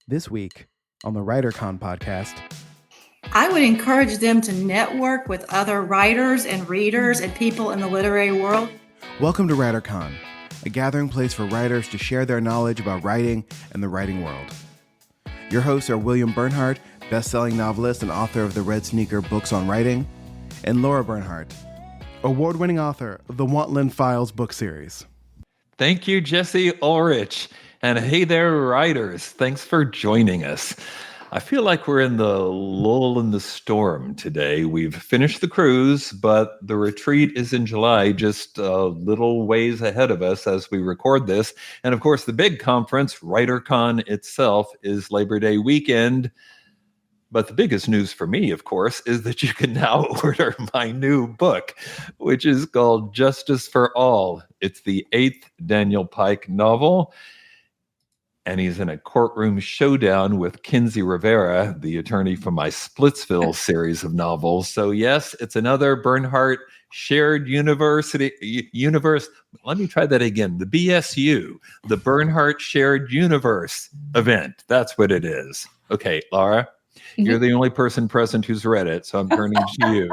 This week on the WriterCon podcast, I would encourage them to network with other writers and readers and people in the literary world. Welcome to WriterCon, a gathering place for writers to share their knowledge about writing and the writing world. Your hosts are William Bernhardt, best-selling novelist and author of the Red Sneaker books on writing, and Lara Bernhardt, award-winning author of the Wantland Files book series. Thank you, Jesse Ulrich. And hey there, writers. Thanks for joining us. I feel like we're in the lull in the storm today. We've finished the cruise, but the retreat is in July, just a little ways ahead of us as we record this. And of course, the big conference, WriterCon itself, is Labor Day weekend. But the biggest news for me, of course, is that you can now order my new book, which is called Justice for All. It's the 8th Daniel Pike novel. And he's in a courtroom showdown with Kinsey Rivera, the attorney from my Splitsville series of novels. So yes, it's another Bernhardt shared universe. Let me try that again. The BSU, the Bernhardt Shared Universe event. That's what it is. Okay, Lara, you're the only person present who's read it, so I'm turning to you.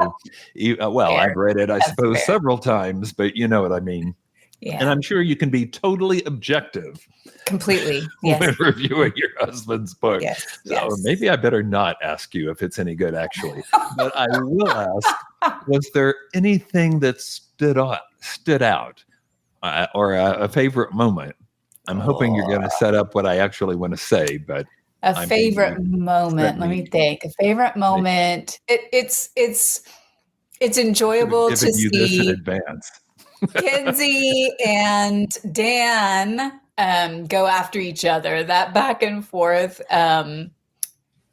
Well, I've read it, I suppose, several times, but you know what I mean. Yeah. And I'm sure you can be totally objective. Completely. Yes. When reviewing your husband's book. Yes. So maybe I better not ask you if it's any good, actually. But I will ask, was there anything that stood out or a favorite moment? I'm hoping you're going to set up what I actually want to say, but a favorite moment. Let me think. A favorite moment. It's enjoyable to see this in advance. Kinsey and Dan go after each other. That back and forth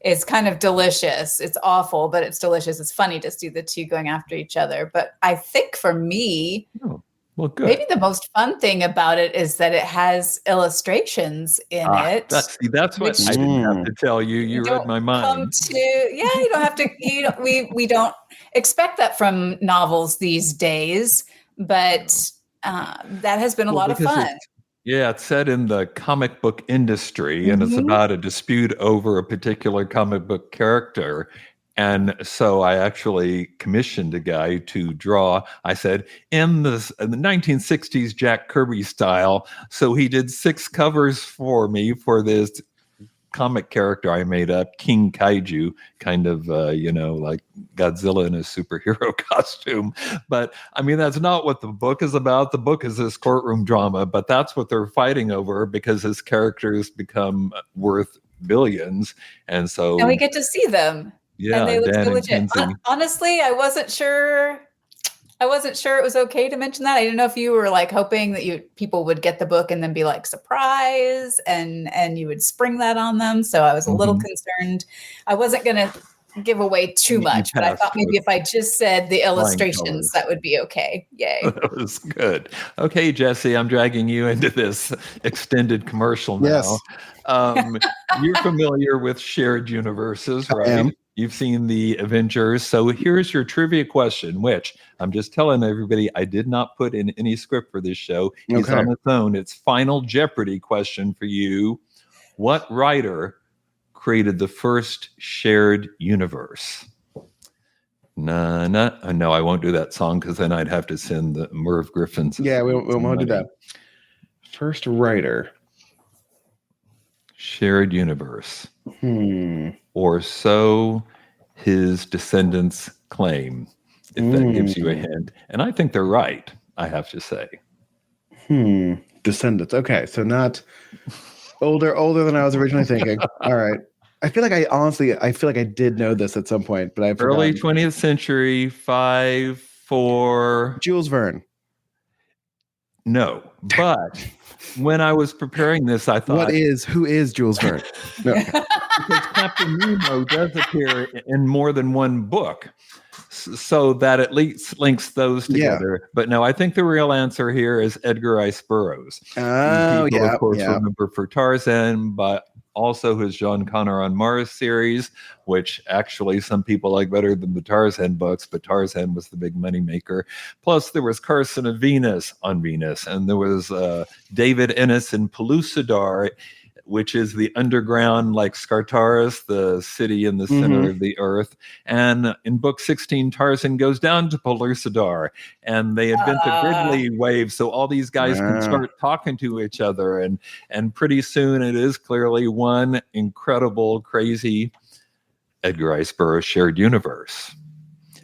is kind of delicious. It's awful, but it's delicious. It's funny to see the two going after each other. But I think for me, good. Maybe the most fun thing about it is that it has illustrations in it. That's what I didn't have to tell you. You read my mind. You don't have to. We don't expect that from novels these days. But that has been a lot of fun. It's set in the comic book industry, and it's about a dispute over a particular comic book character. And so I actually commissioned a guy to draw, I said, in the 1960s Jack Kirby style. So he did 6 covers for me for this comic character I made up, King Kaiju, kind of, like Godzilla in a superhero costume. But I mean, that's not what the book is about. The book is this courtroom drama, but that's what they're fighting over because his characters become worth billions. And we get to see them. Yeah. And they look so legit. Honestly, I wasn't sure it was okay to mention that. I didn't know if you were like hoping that people would get the book and then be like surprise and you would spring that on them. So I was a little concerned. I wasn't going to give away too much, but I thought maybe if I just said the illustrations, that would be okay. Yay. That was good. Okay, Jesse, I'm dragging you into this extended commercial now. Yes. You're familiar with shared universes, right? I am. You've seen the Avengers. So here's your trivia question, which I'm just telling everybody I did not put in any script for this show. He's on its own. It's Final Jeopardy question for you. What writer created the first shared universe? No, I won't do that song because then I'd have to send the Merv Griffins. Yeah, we won't do that. First writer. Shared universe. Or so his descendants claim, if that gives you a hint. And I think they're right, I have to say. Descendants. Okay, so not older than I was originally thinking. All right. I feel like I did know this at some point, but I've early 20th century, 5-4. Jules Verne. No, but when I was preparing this, I thought, who is Jules Verne? No. Because Captain Nemo does appear in more than one book, so that at least links those together. Yeah. But no, I think the real answer here is Edgar Rice Burroughs. Oh, people, of course, remember for Tarzan, but also his John Connor on Mars series, which actually some people like better than the Tarzan books, but Tarzan was the big moneymaker. Plus, there was Carson of Venus on Venus, and there was David Ennis in Pellucidar. which is the underground, like Skartaris, the city in the center of the earth. And in book 16, Tarzan goes down to Pellucidar, and they invent a gridley wave, so all these guys can start talking to each other. And pretty soon it is clearly one incredible, crazy Edgar Rice Burroughs shared universe.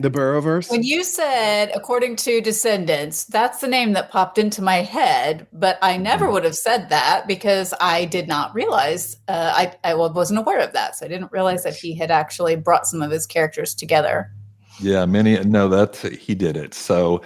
The Burrowverse? When you said, according to Descendants, that's the name that popped into my head, but I never would have said that because I did not realize, I wasn't aware of that. So I didn't realize that he had actually brought some of his characters together. Yeah, he did it. So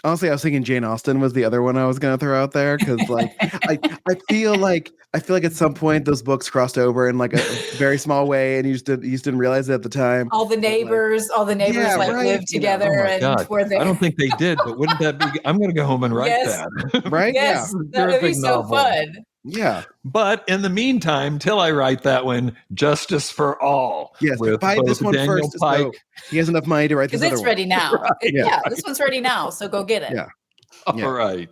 honestly, I was thinking Jane Austen was the other one I was going to throw out there because, like, I feel like at some point those books crossed over in like a very small way, and you just didn't realize it at the time. All the neighbors live together, I don't think they did, but wouldn't that be? I'm going to go home and write that. Right? Yes, that would be so fun. Yeah. But in the meantime, till I write that one, Justice for All. Yes, buy this one Daniel first. Pike. So he has enough money to write this other Because it's ready now. This one's ready now, so go get it. Yeah. All right.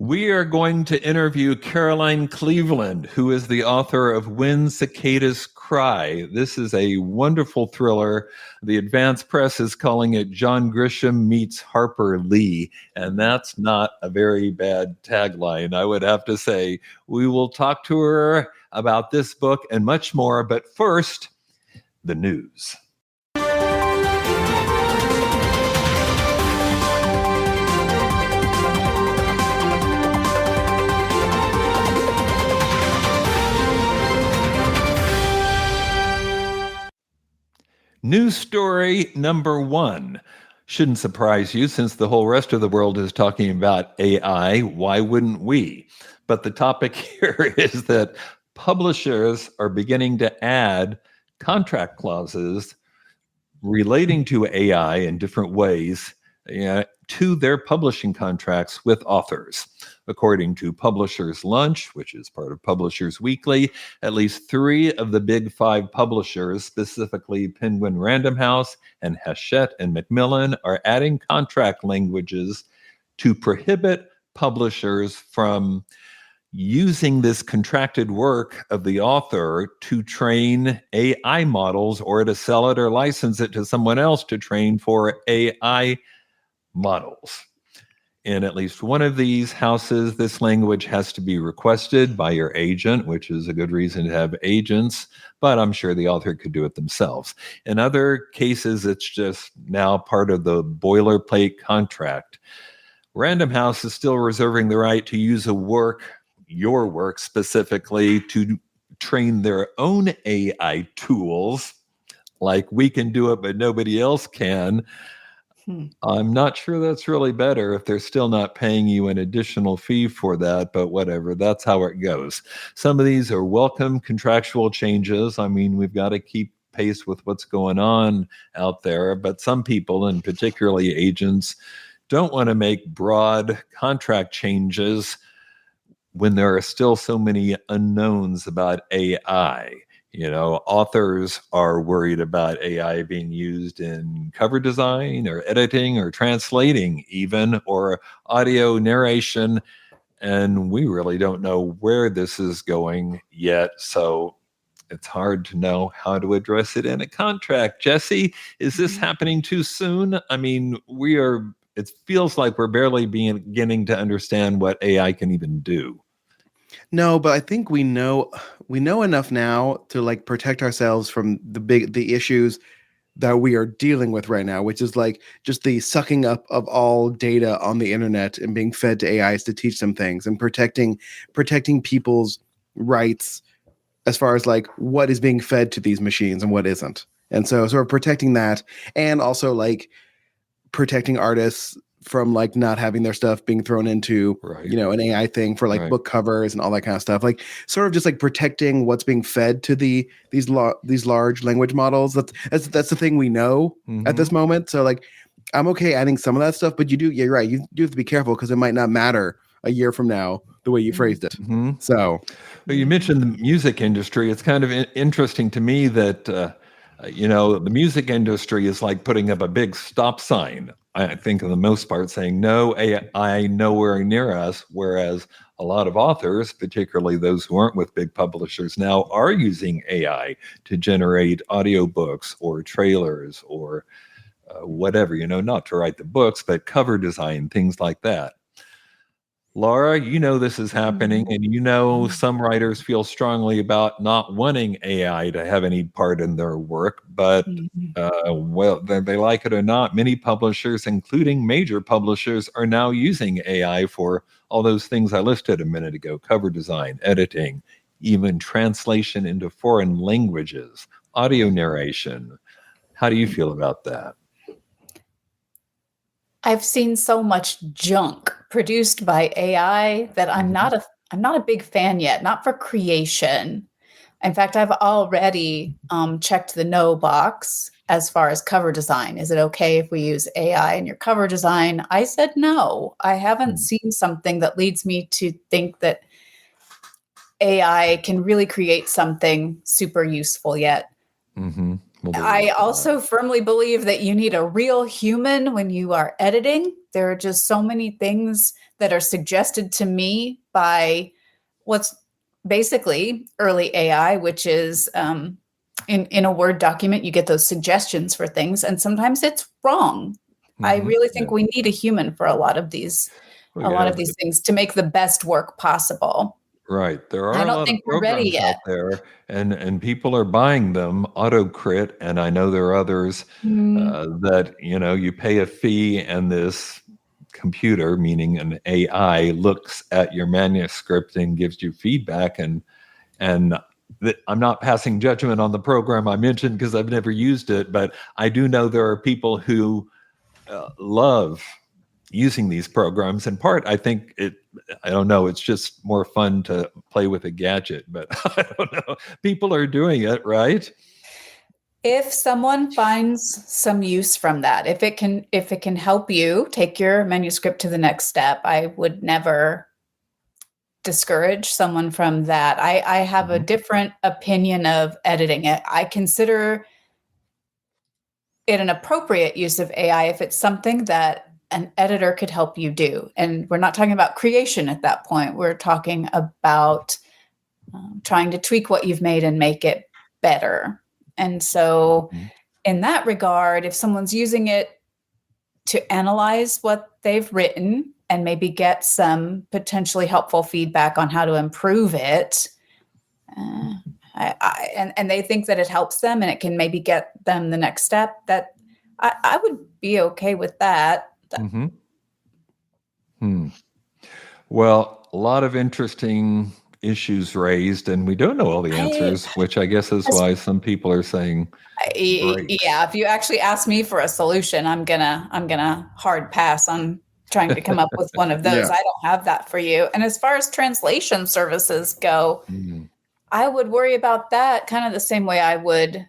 We are going to interview Caroline Cleveland, who is the author of When Cicadas Cry. This is a wonderful thriller. The Advance Press is calling it John Grisham meets Harper Lee, and that's not a very bad tagline, I would have to say. We will talk to her about this book and much more, but first, the news. News story number 1. Shouldn't surprise you since the whole rest of the world is talking about AI. Why wouldn't we? But the topic here is that publishers are beginning to add contract clauses relating to AI in different ways to their publishing contracts with authors. According to Publishers Lunch, which is part of Publishers Weekly, at least 3 of the big 5 publishers, specifically Penguin Random House and Hachette and Macmillan, are adding contract languages to prohibit publishers from using this contracted work of the author to train AI models or to sell it or license it to someone else to train for AI models. In at least one of these houses, this language has to be requested by your agent, which is a good reason to have agents, but I'm sure the author could do it themselves. In other cases, it's just now part of the boilerplate contract. Random House is still reserving the right to use your work specifically, to train their own AI tools, like we can do it, but nobody else can. I'm not sure that's really better if they're still not paying you an additional fee for that, but whatever, that's how it goes. Some of these are welcome contractual changes. I mean, we've got to keep pace with what's going on out there, but some people, and particularly agents, don't want to make broad contract changes when there are still so many unknowns about AI. Authors are worried about AI being used in cover design or editing or translating even, or audio narration. And we really don't know where this is going yet. So it's hard to know how to address it in a contract. Jesse, is this happening too soon? I mean, it feels like we're barely beginning to understand what AI can even do. No, but I think we know enough now to like protect ourselves from the issues that we are dealing with right now, which is like just the sucking up of all data on the internet and being fed to AIs to teach them things, and protecting people's rights as far as like what is being fed to these machines and what isn't. And so sort of protecting that, and also like protecting artists from like not having their stuff being thrown into, an AI thing for like book covers and all that kind of stuff. Like sort of just like protecting what's being fed to these large language models. That's the thing we know at this moment. So like, I'm okay adding some of that stuff, but you're right. You do have to be careful because it might not matter a year from now the way you phrased it. So, well, you mentioned the music industry. It's kind of interesting to me that, the music industry is like putting up a big stop sign, I think, for the most part, saying no AI nowhere near us, whereas a lot of authors, particularly those who aren't with big publishers now, are using AI to generate audiobooks or trailers or whatever, not to write the books, but cover design, things like that. Lara, this is happening, and some writers feel strongly about not wanting AI to have any part in their work, but whether they like it or not, many publishers, including major publishers, are now using AI for all those things I listed a minute ago: cover design, editing, even translation into foreign languages, audio narration. How do you feel about that? I've seen so much junk produced by AI that I'm not a big fan yet, not for creation. In fact, I've already checked the no box as far as cover design. Is it okay if we use AI in your cover design? I said no. I haven't seen something that leads me to think that AI can really create something super useful yet. I also firmly believe that you need a real human when you are editing. There are just so many things that are suggested to me by what's basically early AI, which is in a Word document, you get those suggestions for things, and sometimes it's wrong. I really think we need a human for a lot of these things to make the best work possible. Right. There are I a don't lot of think we're ready programs yet. out there, and people are buying them. AutoCrit, and I know there are others that you pay a fee, and this computer, meaning an AI, looks at your manuscript and gives you feedback. And I'm not passing judgment on the program I mentioned because I've never used it, but I do know there are people who love using these programs. In part, I think I don't know, it's just more fun to play with a gadget, but I don't know. People are doing it, right? If someone finds some use from that, if it can help you take your manuscript to the next step, I would never discourage someone from that. I have a different opinion of editing it. I consider it an appropriate use of AI if it's something that an editor could help you do. And we're not talking about creation at that point. We're talking about trying to tweak what you've made and make it better. And so in that regard, if someone's using it to analyze what they've written and maybe get some potentially helpful feedback on how to improve it, and they think that it helps them and it can maybe get them the next step, that I would be okay with that. Well, a lot of interesting issues raised, and we don't know all the answers, which I guess is why some people are saying breaks. Yeah, if you actually ask me for a solution, I'm gonna hard pass on trying to come up with one of those. I don't have that for you. And as far as translation services go, I would worry about that kind of the same way I would.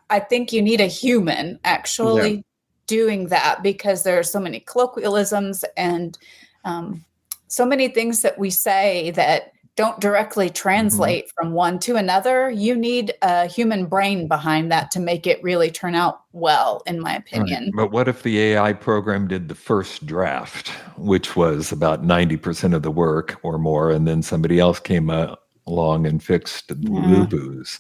I think you need a human actually doing that, because there are so many colloquialisms and so many things that we say that don't directly translate from one to another. You need a human brain behind that to make it really turn out well, in my opinion. Right. But what if the AI program did the first draft, which was about 90% of the work or more, and then somebody else came along and fixed the boo-boos?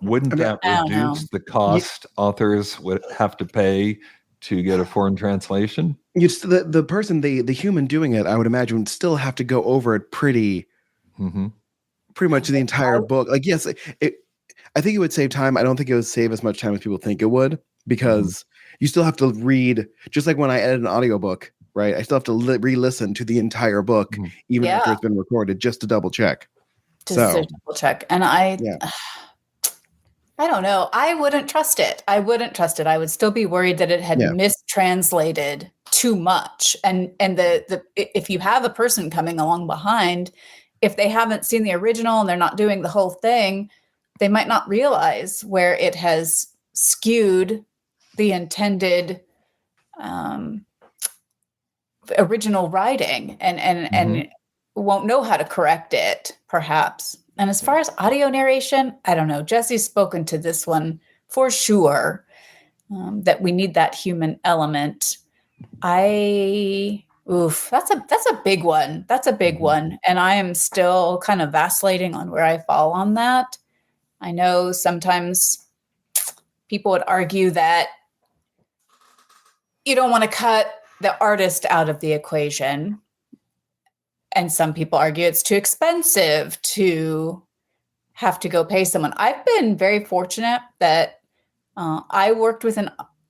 Wouldn't that reduce the cost authors would have to pay to get a foreign translation? The person, the human doing it, I would imagine, would still have to go over it pretty much the entire book. Like, yes, I think it would save time. I don't think it would save as much time as people think it would, because you still have to read, just like when I edit an audiobook, right? I still have to re-listen to the entire book, even after it's been recorded, just to double check. To double check. And I don't know. I wouldn't trust it. I would still be worried that it had mistranslated too much. And if you have a person coming along behind, if they haven't seen the original and they're not doing the whole thing, they might not realize where it has skewed the intended original writing, and won't know how to correct it, perhaps. And as far as audio narration, I don't know. Jesse's spoken to this one for sure, that we need that human element. I Oof, that's a big one. That's a big one. And I am still kind of vacillating on where I fall on that. I know sometimes people would argue that you don't want to cut the artist out of the equation. And some people argue it's too expensive to have to go pay someone. I've been very fortunate that I worked with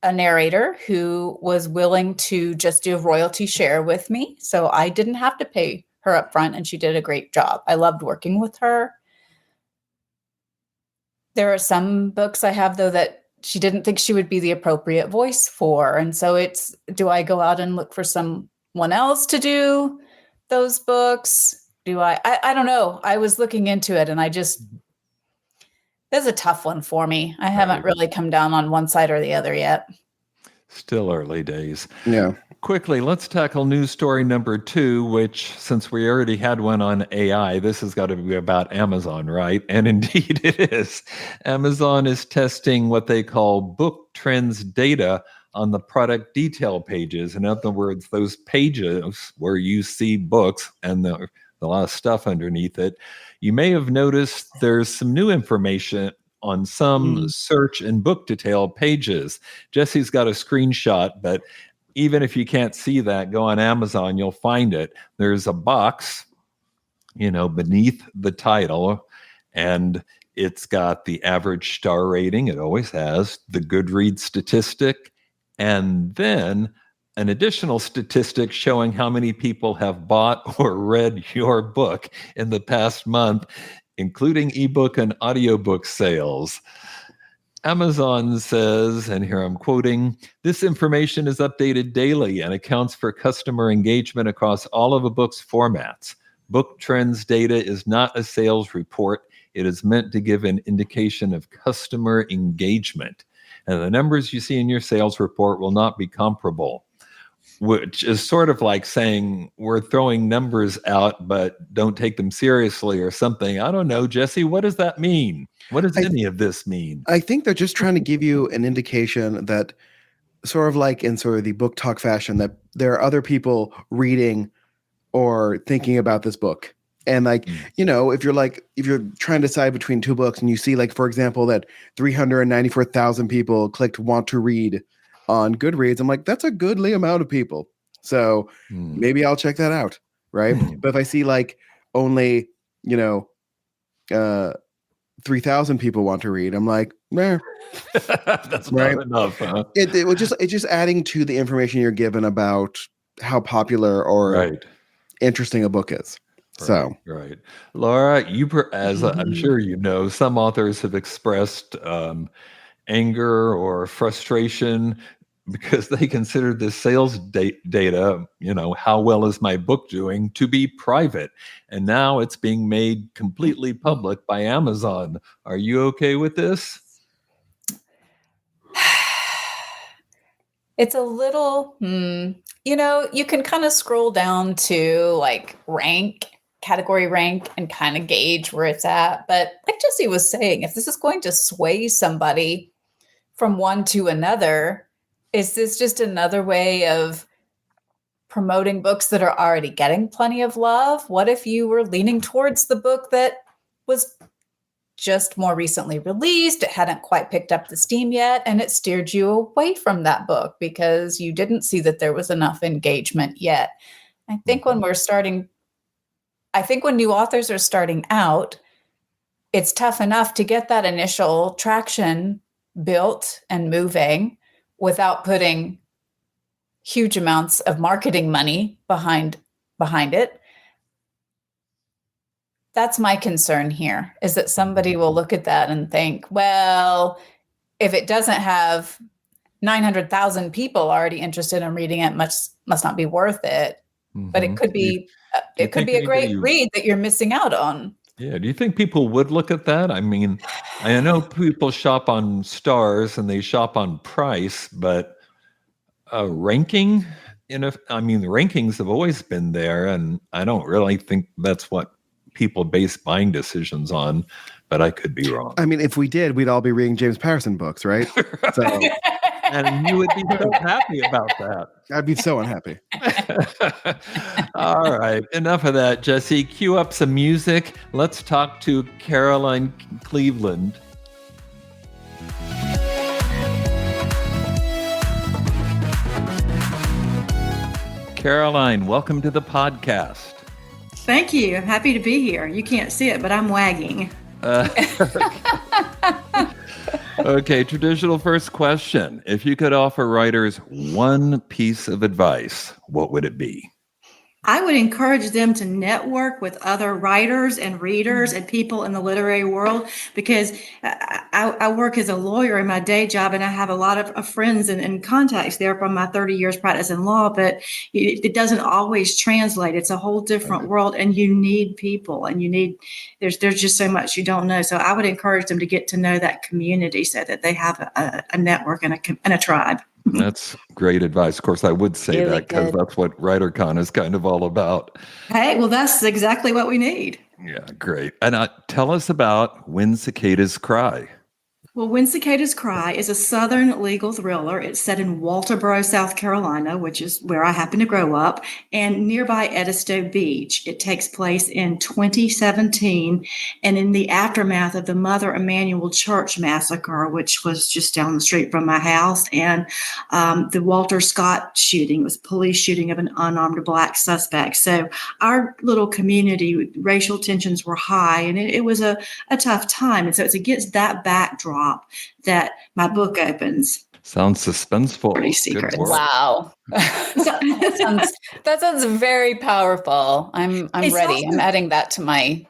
a narrator who was willing to just do a royalty share with me. So I didn't have to pay her up front, and she did a great job. I loved working with her. There are some books I have, though, that she didn't think she would be the appropriate voice for. And so it's, do I go out and look for someone else to do those books? I don't know. I was looking into it, and that's a tough one for me. I haven't really come down on one side or the other yet. Still early days. Yeah. Quickly, let's tackle news story number 2, which, since we already had one on AI, this has got to be about Amazon, right? And indeed it is. Amazon is testing what they call book trends data on the product detail pages. In other words, those pages where you see books and the lot of stuff underneath it. You may have noticed there's some new information on some search and book detail pages. Jesse's got a screenshot, but even if you can't see that, go on Amazon, you'll find it. There's a box, beneath the title, and it's got the average star rating. It always has the Goodreads statistic, and then an additional statistic showing how many people have bought or read your book in the past month, including ebook and audiobook sales. Amazon says, and here I'm quoting, "This information is updated daily and accounts for customer engagement across all of a book's formats. Book trends data is not a sales report. It is meant to give an indication of customer engagement. And the numbers you see in your sales report will not be comparable." Which is sort of like saying we're throwing numbers out, but don't take them seriously or something. I don't know, Jesse, what does that mean? What does any of this mean? I think they're just trying to give you an indication that, sort of like in sort of the book talk fashion, that there are other people reading or thinking about this book. And if you're trying to decide between two books and you see, like, for example, that 394,000 people clicked want to read on Goodreads, I'm like, that's a goodly amount of people. So maybe I'll check that out. Right. But if I see like only, 3,000 people want to read, I'm like, nah. That's not enough. Huh? It's just adding to the information you're given about how popular or interesting a book is. Right. Laura, as I'm sure you know, some authors have expressed anger or frustration because they consider this sales data, how well is my book doing, to be private. And now it's being made completely public by Amazon. Are you okay with this? It's a little, you can kind of scroll down to like category rank, and kind of gauge where it's at. But like Jesse was saying, if this is going to sway somebody from one to another, is this just another way of promoting books that are already getting plenty of love? What if you were leaning towards the book that was just more recently released? It hadn't quite picked up the steam yet, and it steered you away from that book because you didn't see that there was enough engagement yet. I think when new authors are starting out, it's tough enough to get that initial traction built and moving without putting huge amounts of marketing money behind it. That's my concern here, is that somebody will look at that and think, well, if it doesn't have 900,000 people already interested in reading it, must not be worth it. But it could be a great read that you're missing out on. Yeah. Do you think people would look at that? I mean, I know people shop on stars and they shop on price, but ranking, the rankings have always been there, and I don't really think that's what people base buying decisions on, but I could be wrong. I mean, if we did, we'd all be reading James Patterson books, right? So And you would be so happy about that. I'd be so unhappy. All right. Enough of that, Jesse. Cue up some music. Let's talk to Caroline Cleveland. Caroline, welcome to the podcast. Thank you. I'm happy to be here. You can't see it, but I'm wagging. Okay, traditional first question. If you could offer writers one piece of advice, what would it be? I would encourage them to network with other writers and readers and people in the literary world, because I work as a lawyer in my day job, and I have a lot of friends and contacts there from my 30 years practice in law, but it doesn't always translate. It's a whole different world, and you need people, and there's just so much you don't know. So I would encourage them to get to know that community so that they have a network and a tribe. That's great advice. Of course, I would say Really that because good. that's what WriterCon is kind of all about. Hey, well, that's exactly what we need. Yeah, great. And tell us about When Cicadas Cry. Well, When Cicadas Cry is a Southern legal thriller. It's set in Walterboro, South Carolina, which is where I happen to grow up, and nearby Edisto Beach. It takes place in 2017 and in the aftermath of the Mother Emanuel Church massacre, which was just down the street from my house, and the Walter Scott shooting. It was a police shooting of an unarmed Black suspect. So our little community, racial tensions were high, and it was a tough time. And so it's against that backdrop that my book opens. Sounds suspenseful. Pretty Good secrets. work. Wow. that sounds very powerful. I'm It's ready. also- I'm adding that to my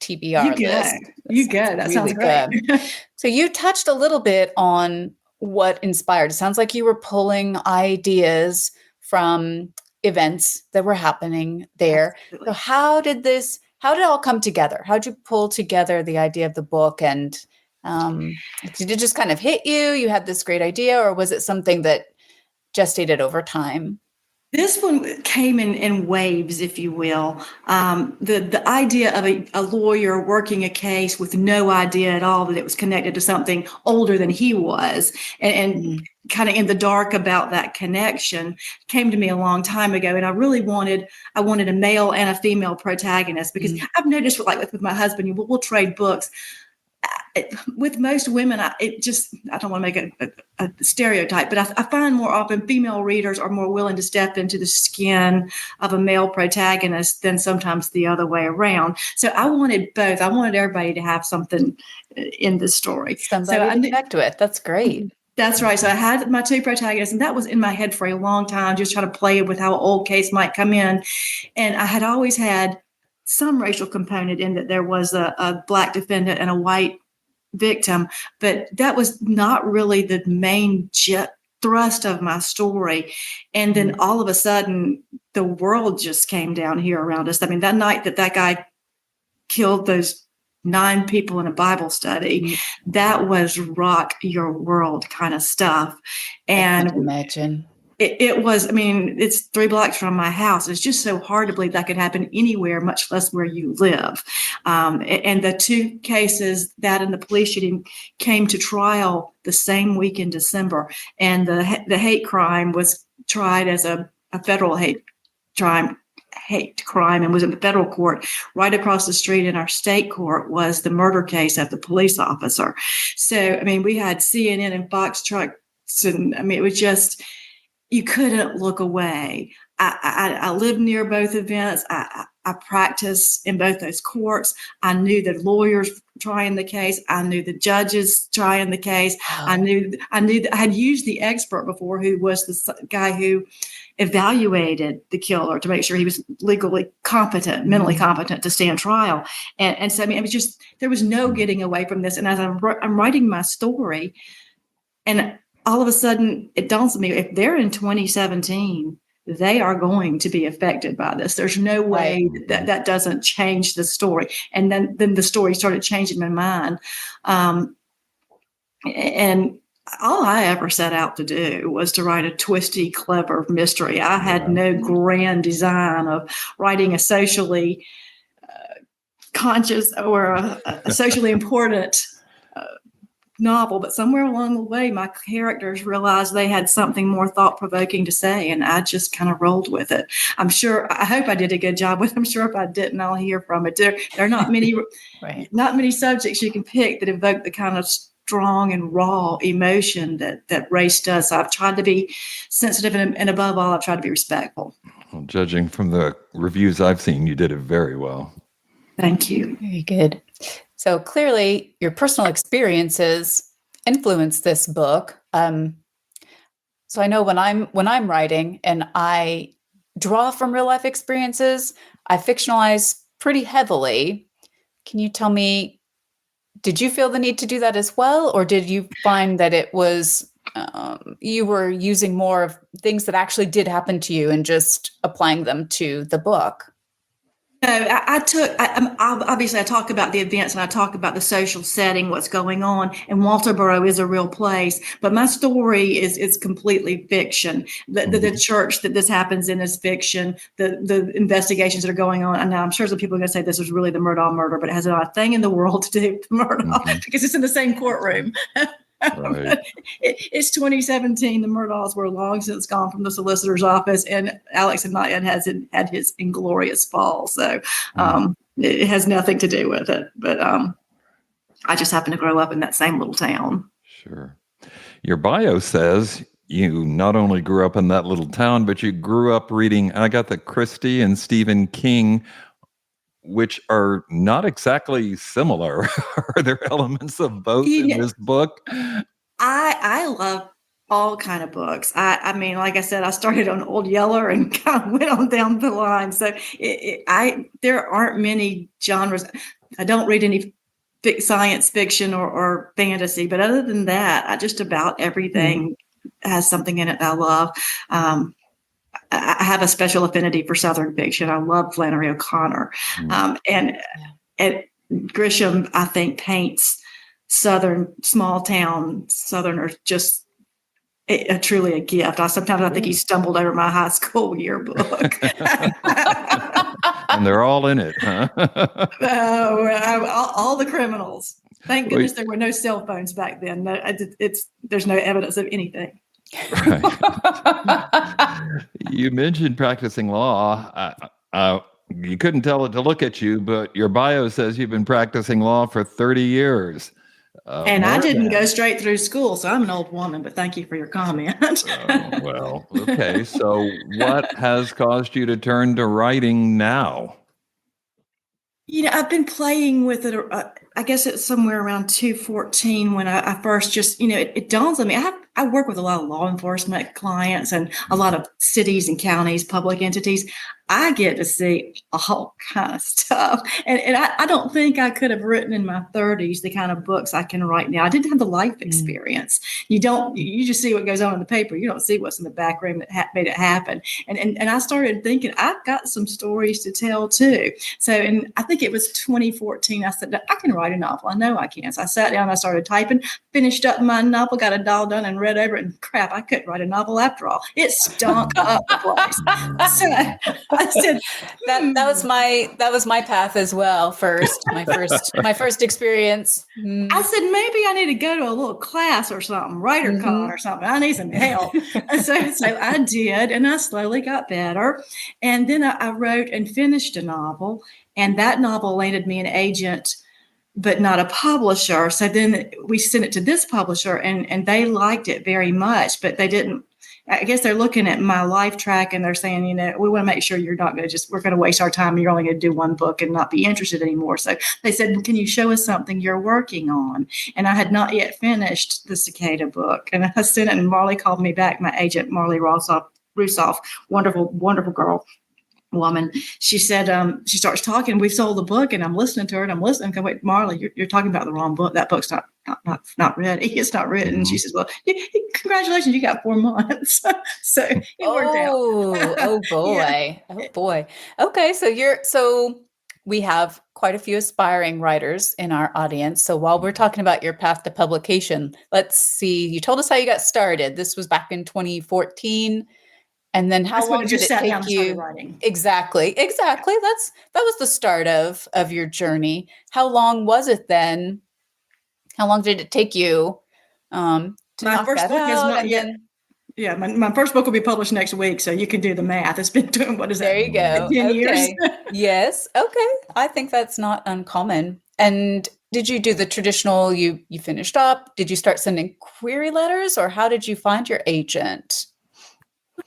TBR list. You go. That sounds great. good. So you touched a little bit on what inspired. It sounds like you were pulling ideas from events that were happening there. Absolutely. So how did it all come together? How did you pull together the idea of the book, and did it just kind of hit you? You had this great idea, or was it something that gestated over time? This one came in waves, if you will. The idea of a lawyer working a case with no idea at all that it was connected to something older than he was, and kind of in the dark about that connection, came to me a long time ago. And I really wanted a male and a female protagonist, because I've noticed, like with my husband, we'll trade books. With most women, I don't want to make a stereotype, but I find more often female readers are more willing to step into the skin of a male protagonist than sometimes the other way around. So I wanted both. I wanted everybody to have something in this story. Somebody to connect with. That's great. That's right. So I had my two protagonists, and that was in my head for a long time, just trying to play with how an old case might come in. And I had always had some racial component in that there was a Black defendant and a white victim, but that was not really the main thrust of my story. And then all of a sudden, the world just came down here around us. I mean, that night that guy killed those 9 people in a Bible study, that was rock your world kind of stuff. And I can imagine. It was, I mean, it's 3 blocks from my house. It's just so hard to believe that could happen anywhere, much less where you live. And the 2 cases, that and the police shooting, came to trial the same week in December. And the hate crime was tried as a federal hate crime, and was in the federal court. Right across the street in our state court was the murder case of the police officer. So, I mean, we had CNN and Fox trucks, and I mean, it was just, you couldn't look away. I lived near both events. I practiced in both those courts. I knew the lawyers trying the case. I knew the judges trying the case. Wow. I knew that I had used the expert before, who was the guy who evaluated the killer to make sure he was legally competent, mentally competent to stand trial. And so, I mean, it was just, there was no getting away from this. And as I'm writing my story, and all of a sudden it dawns on me, if they're in 2017, they are going to be affected by this. There's no way that doesn't change the story. And then the story started changing my mind. And all I ever set out to do was to write a twisty, clever mystery. I had no grand design of writing a socially conscious or a socially important novel, but somewhere along the way, my characters realized they had something more thought-provoking to say, and I just kind of rolled with it. I hope I did a good job with it. I'm sure if I didn't, I'll hear from it. There are not many, Right. not many subjects you can pick that evoke the kind of strong and raw emotion that race does. So I've tried to be sensitive, and above all, I've tried to be respectful. Well, judging from the reviews I've seen, you did it very well. Thank you. Very good. So clearly, your personal experiences influence this book. So I know when I'm writing and I draw from real life experiences, I fictionalize pretty heavily. Can you tell me, did you feel the need to do that as well, or did you find that it was you were using more of things that actually did happen to you and just applying them to the book? No, obviously I talk about the events and I talk about the social setting, what's going on, and Walterboro is a real place, but my story is completely fiction. The church that this happens in is fiction. The investigations that are going on, and now I'm sure some people are going to say this was really the Murdaugh murder, but it has not a thing in the world to do with Murdaugh because it's in the same courtroom. Right. It's 2017. The Murdaughs were long since gone from the solicitor's office, and Alex had not yet had his inglorious fall. So it has nothing to do with it. But I just happened to grow up in that same little town. Sure. Your bio says you not only grew up in that little town, but you grew up reading Agatha Christie and Stephen King, which are not exactly similar. Are there elements of both in this book? I love all kind of books. I mean, like I said, I started on Old Yeller and kind of went on down the line. So there aren't many genres. I don't read any science fiction or fantasy, but other than that, I just about everything has something in it that I love. I have a special affinity for Southern fiction. I love Flannery O'Connor. And Grisham, I think, paints Southern, small town Southerners just truly a gift. Sometimes I think he stumbled over my high school yearbook. And they're all in it, huh? All the criminals. Thank goodness there were no cell phones back then. There's no evidence of anything. Right. You mentioned practicing law. You couldn't tell it to look at you, but your bio says you've been practicing law for 30 years. And I didn't go straight through school, so I'm an old woman, but thank you for your comment. Well, okay. So what has caused you to turn to writing now? I've been playing with it. I guess it's somewhere around 2014 when I first just, it dawns on me. I work with a lot of law enforcement clients and a lot of cities and counties, public entities. I get to see all kind of stuff. And I don't think I could have written in my 30s the kind of books I can write now. I didn't have the life experience. You just see what goes on in the paper. You don't see what's in the back room that made it happen. And I started thinking, I've got some stories to tell too. So, and I think it was 2014, I said, I can write a novel. I know I can. So I sat down, I started typing, finished up my novel, got it all done and read over it, and crap, I couldn't write a novel after all. It stunk up the place. So I said that was my path as well. My first experience. I said, maybe I need to go to a little class or something, WriterCon or something. I need some help. And so I did, and I slowly got better. And then I wrote and finished a novel, and that novel landed me an agent, but not a publisher. So then we sent it to this publisher, and they liked it very much, but they didn't. I guess they're looking at my life track and they're saying, we want to make sure you're not going to we're going to waste our time. You're only going to do one book and not be interested anymore. So they said, well, can you show us something you're working on? And I had not yet finished the Cicada book. And I sent it, and Marley called me back, my agent, Marley Rusoff, wonderful, wonderful woman. She said, she starts talking, we sold the book, and I'm listening to her, and I'm listening. Okay, wait, Marley, you're talking about the wrong book. That book's not ready. It's not written. And she says, well, congratulations, you got 4 months. So it worked out. Oh boy. Yeah. Oh boy. Okay. So we have quite a few aspiring writers in our audience. So while we're talking about your path to publication, let's see, you told us how you got started. This was back in 2014. And then how long did it take you? Exactly. That was the start of your journey. How long was it then? How long did it take you to My knock first that book is out? not And yet. then Yeah, my first book will be published next week, so you can do the math. It's been doing, what is that, there you go. 10 years? Okay. Yes. Okay. I think that's not uncommon. And did you do the traditional, you finished up? Did you start sending query letters, or how did you find your agent?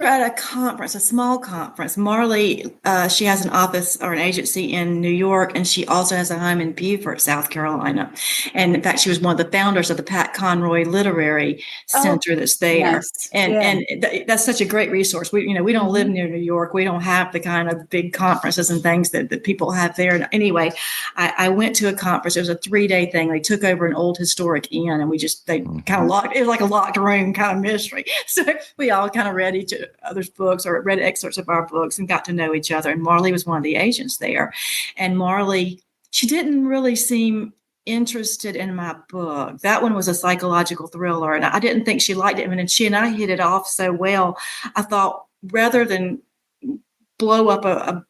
We're at a conference, a small conference. Marley, she has an office or an agency in New York, and she also has a home in Beaufort, South Carolina. And in fact, she was one of the founders of the Pat Conroy Literary Center that's there. Nice. And Yeah. that's such a great resource. We don't live near New York. We don't have the kind of big conferences and things that people have there. And anyway, I went to a conference. It was a 3-day thing. They took over an old historic inn, and they kind of locked. It was like a locked room kind of mystery. So we all kind of read each other's books or read excerpts of our books and got to know each other. And Marley was one of the agents there. And Marley, she didn't really seem interested in my book. That one was a psychological thriller, and I didn't think she liked it. And she and I hit it off so well. I thought, rather than blow up a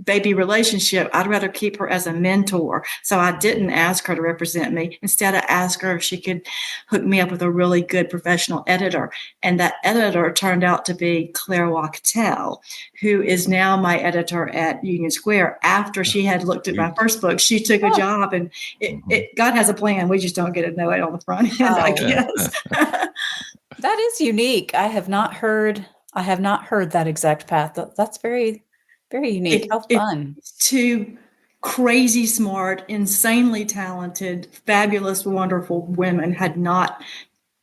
baby relationship, I'd rather keep her as a mentor. So I didn't ask her to represent me. Instead, I asked her if she could hook me up with a really good professional editor. And that editor turned out to be Claire Wachtel, who is now my editor at Union Square. After she had looked at my first book, she took a job, and God has a plan. We just don't get to know it on the front end, I guess. That is unique. I have not heard that exact path. That's very, very unique. How fun. Two crazy smart, insanely talented, fabulous, wonderful women had not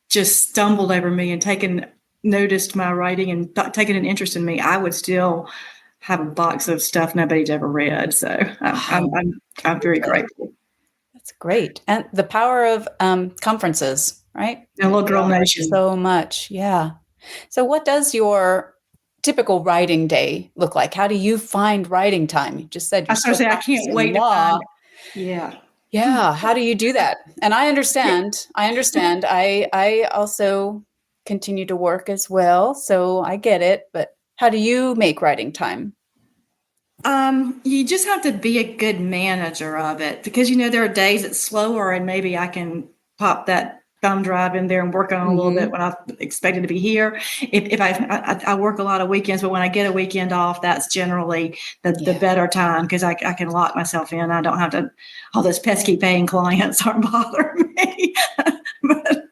just stumbled over me and noticed my writing and taken an interest in me, I would still have a box of stuff nobody's ever read. So I'm very grateful. That's great. And the power of conferences, right? And Little Girl Nation. So much. Yeah. So what does your typical writing day look like? How do you find writing time? You just said I can't wait to find it. Yeah. How do you do that? And I understand. I also continue to work as well, so I get it. But how do you make writing time? You just have to be a good manager of it, because there are days it's slower, and maybe I can pop that thumb drive in there and work on a little bit when I'm expected to be here. If I work a lot of weekends, but when I get a weekend off, that's generally the better time, because I can lock myself in. I don't have to, all those pesky paying clients aren't bothering me. But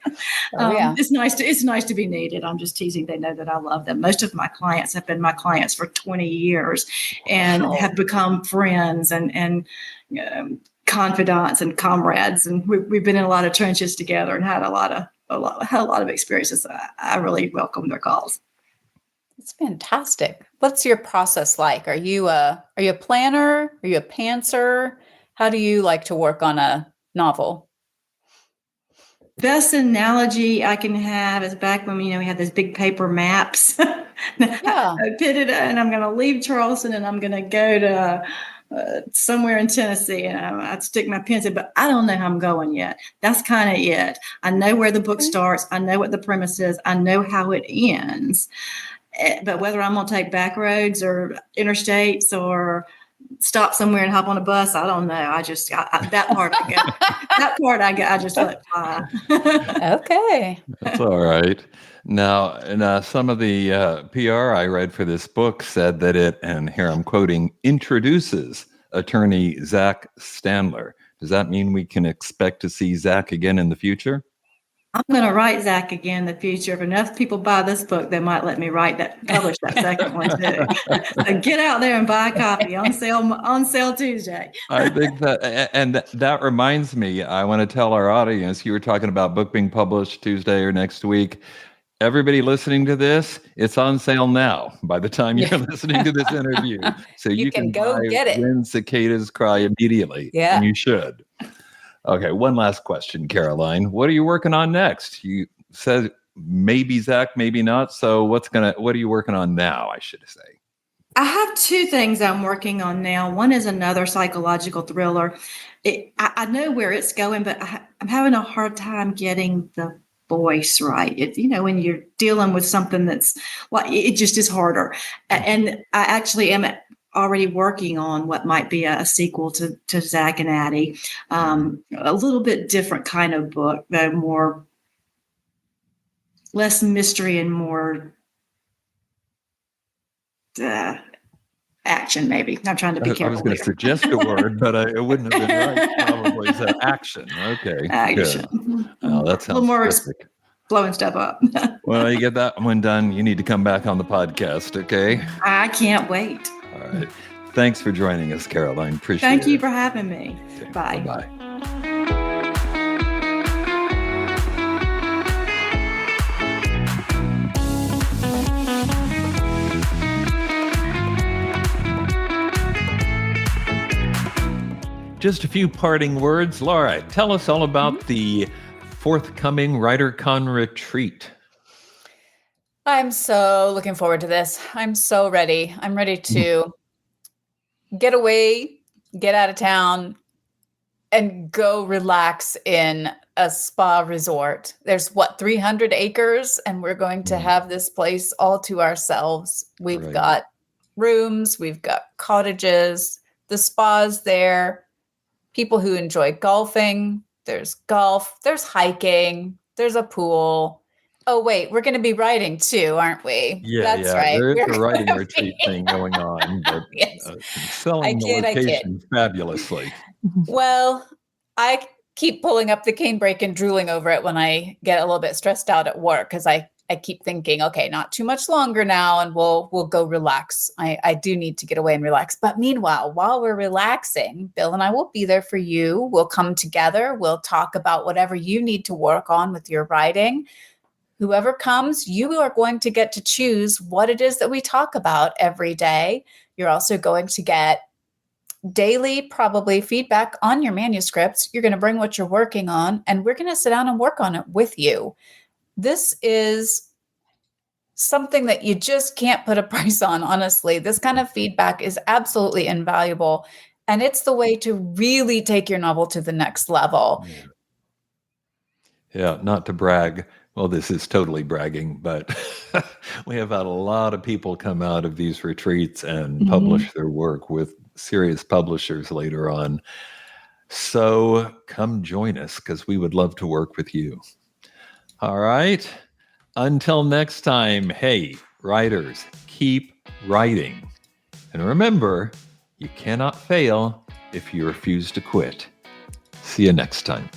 it's nice to be needed. I'm just teasing. They know that I love them. Most of my clients have been my clients for 20 years and have become friends and confidants and comrades, and we've been in a lot of trenches together and had a lot of experiences. I really welcome their calls. It's fantastic. What's your process like? Are you a planner? Are you a pantser? How do you like to work on a novel? Best analogy I can have is back when we had those big paper maps. I pitted, and I'm going to leave Charleston, and I'm going to go to somewhere in Tennessee, and I'd stick my pins in, but I don't know how I'm going yet. That's kind of it. I know where the book starts. I know what the premise is. I know how it ends. But whether I'm going to take back roads or interstates or stop somewhere and hop on a bus, I don't know. That part I just let fly. Okay. That's all right. Now, some of the PR I read for this book said that it, and here I'm quoting, introduces attorney Zach Standler. Does that mean we can expect to see Zach again in the future? I'm going to write Zach again in the future. If enough people buy this book, they might let me publish that second one too. So get out there and buy a copy on sale Tuesday. I think that reminds me, I want to tell our audience, you were talking about book being published Tuesday or next week. Everybody listening to this, it's on sale now by the time you're listening to this interview. So you can go get it. When Cicadas Cry immediately. Yeah. And you should. Okay, one last question, Caroline. What are you working on next? You said maybe Zach, maybe not. So what are you working on now, I should say? I have two things I'm working on now. One is another psychological thriller. I know where it's going, but I'm having a hard time getting the voice right. When you're dealing with something that's it just is harder. And I actually am already working on what might be a sequel to Zach and Addie. A little bit different kind of book, less mystery and more action, maybe. I'm trying to be careful. I was going to suggest a word, but it wouldn't have been right. Probably so action. Okay. Action. Good. Oh, that sounds a little more terrific. Blowing stuff up. Well, you get that one done. You need to come back on the podcast, okay? I can't wait. All right. Thanks for joining us, Caroline. Appreciate it. Thank you for having me. Okay. Bye. Bye-bye. Just a few parting words. Laura, tell us all about the forthcoming WriterCon retreat. I'm so looking forward to this. I'm so ready. I'm ready to get away, get out of town, and go relax in a spa resort. There's 300 acres, and we're going to have this place all to ourselves. We've got rooms, we've got cottages, the spa's there. People who enjoy golfing, there's golf, there's hiking, there's a pool. Oh, wait, we're going to be writing too, aren't we? Yeah, that's right. There is a writing retreat thing going on, but yes. Selling the location fabulously. Well, I keep pulling up the cane brake and drooling over it when I get a little bit stressed out at work, because I keep thinking, okay, not too much longer now, and we'll go relax. I do need to get away and relax. But meanwhile, while we're relaxing, Bill and I will be there for you. We'll come together. We'll talk about whatever you need to work on with your writing. Whoever comes, you are going to get to choose what it is that we talk about every day. You're also going to get daily, probably, feedback on your manuscripts. You're going to bring what you're working on, and we're going to sit down and work on it with you. This is something that you just can't put a price on, honestly. This kind of feedback is absolutely invaluable, and it's the way to really take your novel to the next level. Yeah, not to brag. Well, this is totally bragging, but we have had a lot of people come out of these retreats and publish their work with serious publishers later on. So come join us, because we would love to work with you. All right. Until next time, hey, writers, keep writing. And remember, you cannot fail if you refuse to quit. See you next time.